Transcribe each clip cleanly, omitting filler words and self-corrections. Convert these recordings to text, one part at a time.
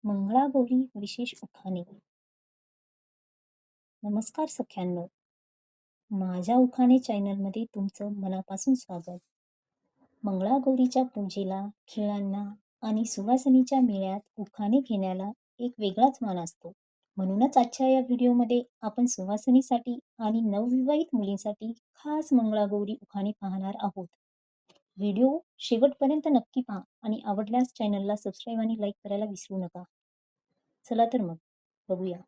मंगळागौरी विशेष उखाणे. नमस्कार सख्यांनो, माझ्या उखाणे चॅनलमध्ये तुमचं मनापासून स्वागत. मंगळागौरीच्या पूजेला, खेळांना आणि सुवासिनीच्या मेळ्यात उखाणे घेण्याला एक वेगळाच मान असतो. म्हणूनच आजच्या या व्हिडिओमध्ये आपण सुवासिनीसाठी आणि नवविवाहित मुलींसाठी खास मंगळागौरी उखाणे पाहणार आहोत. व्हिडिओ शेवटपर्यंत नक्की पहा आणि आवडल्यास चॅनलला सबस्क्राईब आणि लाईक करायला विसरू नका. चला तर मग बघूया.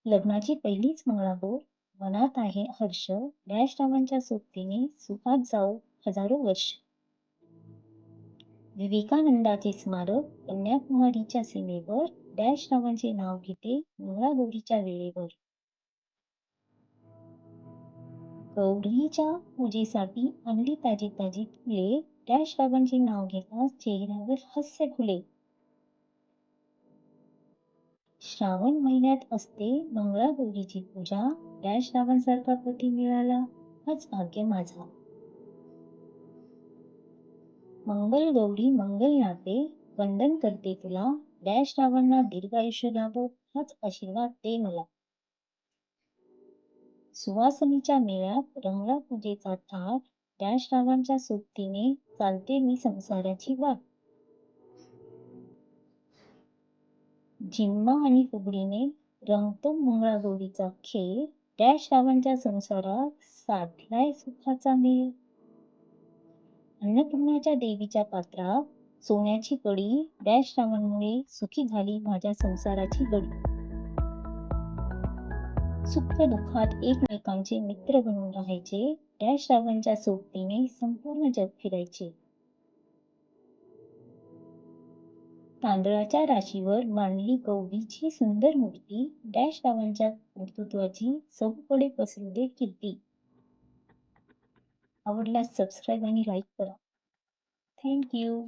लग्नाची पहिलीच मंगळागौर, मनात आहे हर्ष, डॅश रावांच्या सोबतीने सुखात जाओ हजारो वर्ष. विवेकानंदाचे स्मारक कन्याकुमारीच्या सीमेवर, डॅश रावांचे नाव घेते मंगळागौरीच्या वेळेवर. गौरीच्या पूजेसाठी आणली ताजी ताजी फुले, डॅश रावांचे नाव घेता चेहऱ्यावर हास्य फुले. श्रावण महिन्यात असते मंगळागौरीची पूजा, डॅश रावांसारखा पती मिळाला हाच भाग्य माझा. मंगल गौरी मंगल नाते, वंदन करते तुला, डॅश रावांना दीर्घायुष्य लाभो हाच आशीर्वाद दे मला. सुवासिनीच्या मेळ्यात रंगला पूजेचा थाट, डॅश रावांच्या सोबतीने चालते मी संसाराची वाट. जिम्मा आणि फुगडीने रंगतो मंगळागौरीचा खेळ, डॅश रावांच्या संसारात साठलाय सुखाचा मेळ. अन्नपूर्णाच्या देवीच्या पात्रात सोन्याची कडी, डॅश रावांमुळे सुखी झाली माझ्या संसाराची गडी. सुख दुःखात एकमेकांचे मित्र बनून राहायचे, डॅश रावांच्या सोबतीने संपूर्ण जग फिरायचे. तांदळाच्या राशीवर मांडली गौरीची सुंदर मूर्ती, डॅश रावांच्या कर्तृत्वाची चहूकडे पसरू दे कीर्ती. आवडल्यास सबस्क्राईब आणि लाईक करा. Thank you.